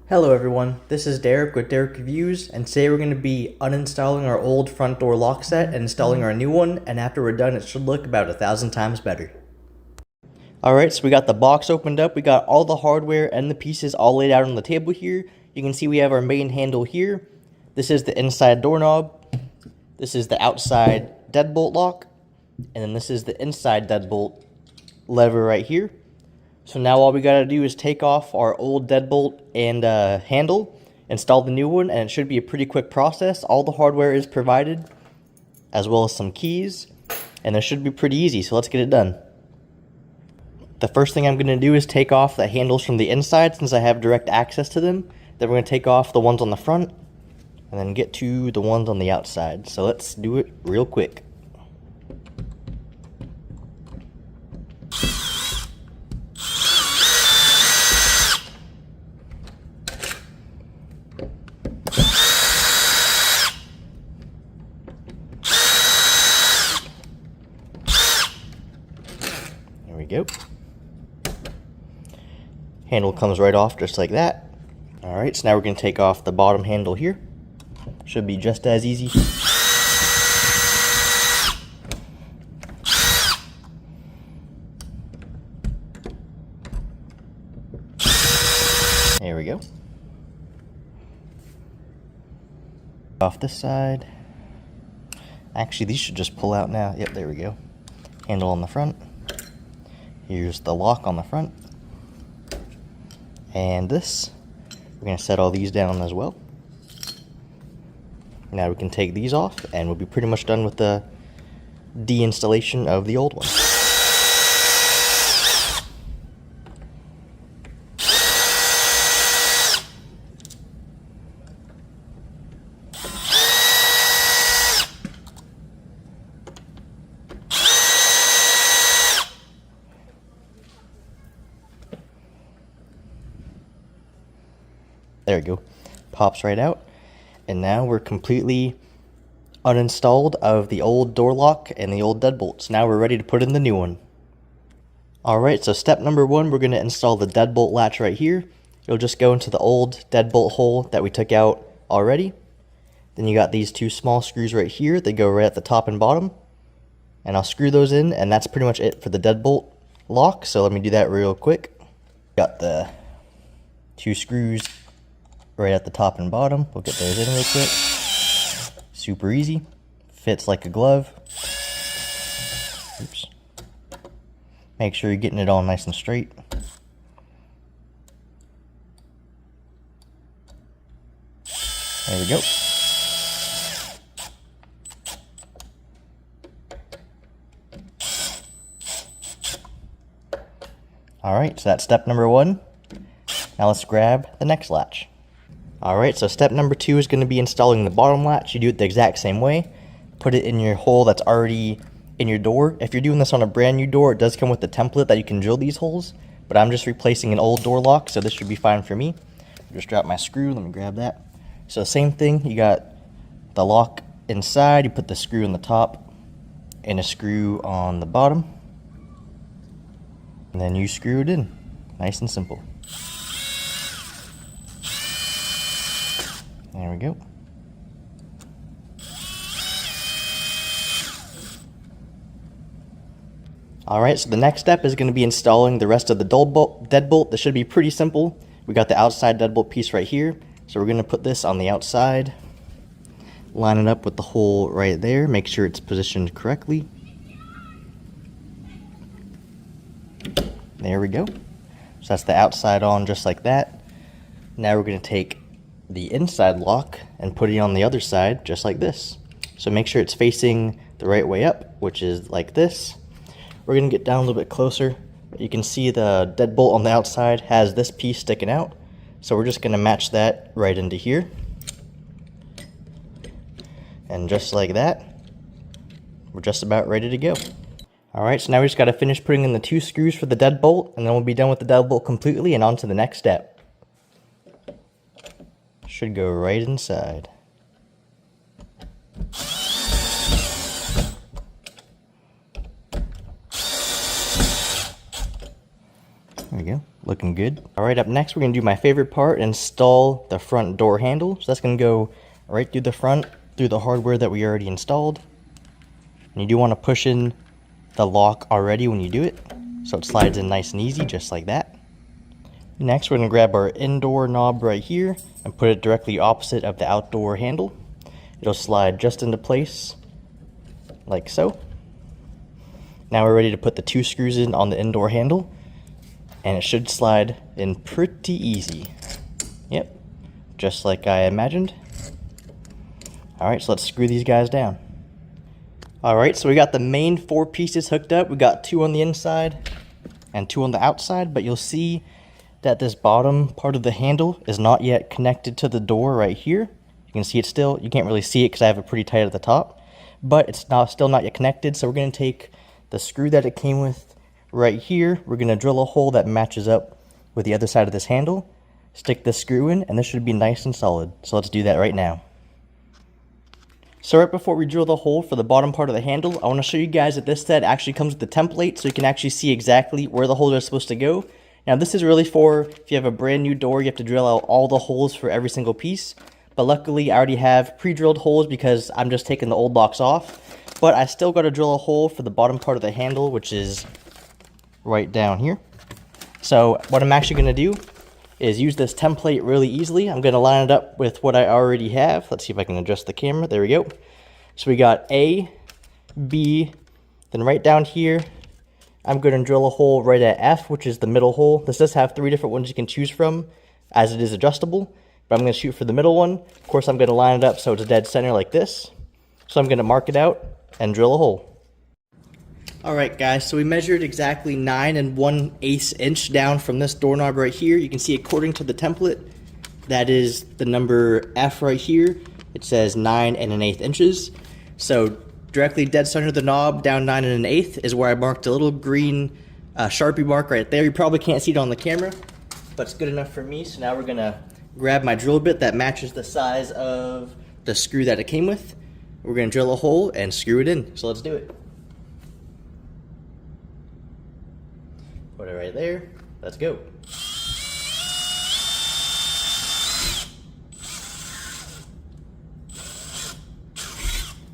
Hello everyone, this is Derek with Derek Reviews, and today we're going to be uninstalling our old front door lock set and installing our new one, and after we're done it should look about 1,000 times better. Alright, so we got the box opened up, we got all the hardware and the pieces all laid out on the table here. You can see we have our main handle here. This is the inside doorknob. This is the outside deadbolt lock. And then this is the inside deadbolt lever right here. So now all we gotta do is take off our old deadbolt and handle, install the new one, and it should be a pretty quick process. All the hardware is provided, as well as some keys, and it should be pretty easy, so let's get it done. The first thing I'm gonna do is take off the handles from the inside since I have direct access to them. Then we're gonna take off the ones on the front, and then get to the ones on the outside. So let's do it real quick. There we go. Handle comes right off just like that. Alright, so now we're going to take off the bottom handle here. Should be just as easy. There we go. Off this side. Actually, these should just pull out now. Yep, there we go. Handle on the front. Here's the lock on the front. And this. We're going to set all these down as well. Now we can take these off and we'll be pretty much done with the deinstallation of the old one. There we go. Pops right out. And now we're completely uninstalled of the old door lock and the old deadbolts. Now we're ready to put in the new one. Alright, so step number one, we're going to install the deadbolt latch right here. It'll just go into the old deadbolt hole that we took out already. Then you got these two small screws right here. They go right at the top and bottom. And I'll screw those in, and that's pretty much it for the deadbolt lock. So let me do that real quick. Got the two screws right at the top and bottom. We'll get those in real quick. Super easy. Fits like a glove. Oops. Make sure you're getting it all nice and straight. There we go. Alright, so that's step number one. Now let's grab the next latch. Alright, so step number two is going to be installing the bottom latch. You do it the exact same way. Put it in your hole that's already in your door. If you're doing this on a brand new door, it does come with the template that you can drill these holes. But I'm just replacing an old door lock, so this should be fine for me. Just drop my screw. Let me grab that. So same thing. You got the lock inside. You put the screw in the top and a screw on the bottom. And then you screw it in. Nice and simple. There we go. Alright, so the next step is going to be installing the rest of the deadbolt. This should be pretty simple. We got the outside deadbolt piece right here. So we're going to put this on the outside. Line it up with the hole right there. Make sure it's positioned correctly. There we go. So that's the outside on just like that. Now we're going to take the inside lock and put it on the other side just like this. So make sure it's facing the right way up, which is like this. We're going to get down a little bit closer. You can see the deadbolt on the outside has this piece sticking out. So we're just going to match that right into here. And just like that, we're just about ready to go. Alright, so now we just got to finish putting in the two screws for the deadbolt, and then we'll be done with the deadbolt completely and on to the next step. Should go right inside. There we go. Looks looking good. Alright, up next we're going to do my favorite part, install the front door handle. So that's going to go right through the front, through the hardware that we already installed. And you do want to push in the lock already when you do it, so it slides in nice and easy, just like that. Next, we're going to grab our indoor knob right here and put it directly opposite of the outdoor handle. It'll slide just into place, like so. Now we're ready to put the 2 screws in on the indoor handle, and it should slide in pretty easy. Yep, just like I imagined. Alright, so let's screw these guys down. Alright, so we got the main 4 pieces hooked up. We got 2 on the inside and 2 on the outside, but you'll see that this bottom part of the handle is not yet connected to the door right here. You can see it still. You can't really see it because I have it pretty tight at the top, but it's still not yet connected. So we're going to take the screw that it came with right here. We're going to drill a hole that matches up with the other side of this handle, stick the screw in, and this should be nice and solid. So let's do that right now. So right before we drill the hole for the bottom part of the handle, I want to show you guys that this set actually comes with the template, so you can actually see exactly where the holes are supposed to go. Now this is really for if you have a brand new door, you have to drill out all the holes for every single piece. But luckily I already have pre-drilled holes because I'm just taking the old locks off. But I still got to drill a hole for the bottom part of the handle, which is right down here. So what I'm actually going to do is use this template really easily. I'm going to line it up with what I already have. Let's see if I can adjust the camera. There we go. So we got A, B, then right down here, I'm going to drill a hole right at F, which is the middle hole. This does have 3 different ones you can choose from, as it is adjustable, but I'm going to shoot for the middle one. Of course, I'm going to line it up so it's dead center like this. So I'm going to mark it out and drill a hole. Alright guys, so we measured exactly 9 1/8 inch down from this doorknob right here. You can see according to the template, that is the number F right here. It says 9 1/8 inches. So directly dead center of the knob, down 9 1/8 is where I marked a little green Sharpie mark right there. You probably can't see it on the camera, but it's good enough for me. So now we're going to grab my drill bit that matches the size of the screw that it came with. We're going to drill a hole and screw it in. So let's do it. Put it right there. Let's go.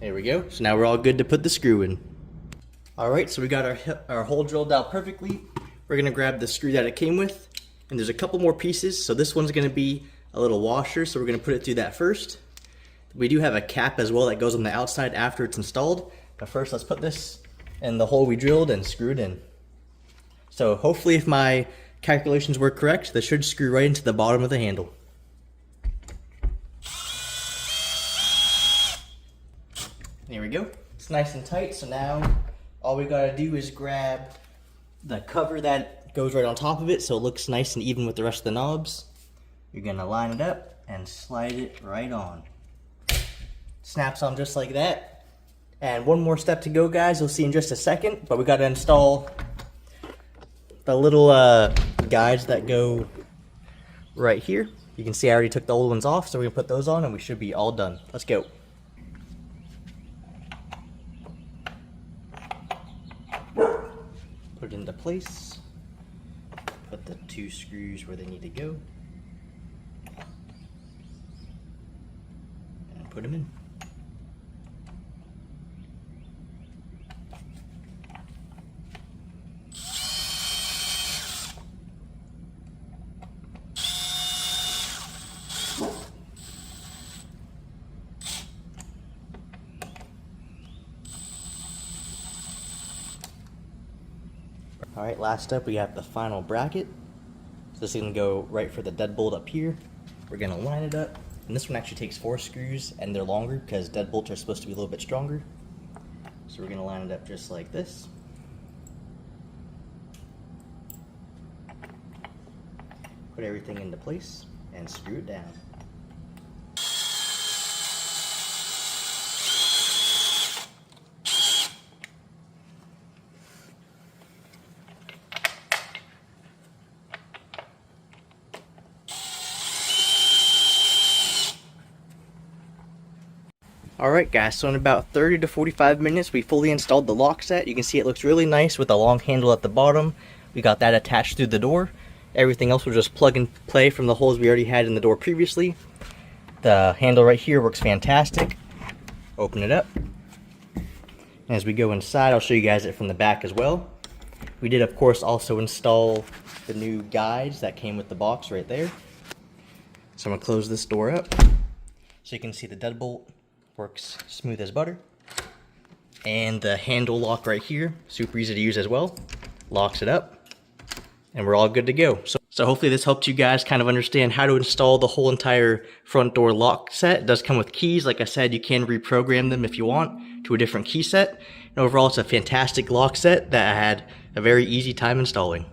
There we go. So now we're all good to put the screw in. Alright, so we got our hole drilled out perfectly. We're going to grab the screw that it came with. And there's a couple more pieces. So this one's going to be a little washer. So we're going to put it through that first. We do have a cap as well that goes on the outside after it's installed. But first, let's put this in the hole we drilled and screw it in. So hopefully if my calculations were correct, this should screw right into the bottom of the handle. There we go. It's nice and tight, so now all we gotta do is grab the cover that goes right on top of it so it looks nice and even with the rest of the knobs. You're gonna line it up and slide it right on. Snaps on just like that. And one more step to go, guys. You'll see in just a second, but we gotta install the little guides that go right here. You can see I already took the old ones off, so we're gonna put those on and we should be all done. Let's go. Put it into place. Put the 2 screws where they need to go. And put them in. Alright, last up we have the final bracket. So this is going to go right for the deadbolt up here. We're going to line it up. And this one actually takes 4 screws and they're longer because deadbolts are supposed to be a little bit stronger. So we're going to line it up just like this. Put everything into place and screw it down. Alright guys, so in about 30 to 45 minutes we fully installed the lock set. You can see it looks really nice with a long handle at the bottom. We got that attached through the door. Everything else will just plug and play from the holes we already had in the door previously. The handle right here works fantastic. Open it up. And as we go inside, I'll show you guys it from the back as well. We did, of course, also install the new guides that came with the box right there. So I'm going to close this door up so you can see the deadbolt works smooth as butter. And the handle lock right here, super easy to use as well. Locks it up. And we're all good to go. So hopefully this helped you guys kind of understand how to install the whole entire front door lock set. It does come with keys. Like I said, you can reprogram them if you want to a different key set. And overall, it's a fantastic lock set that I had a very easy time installing.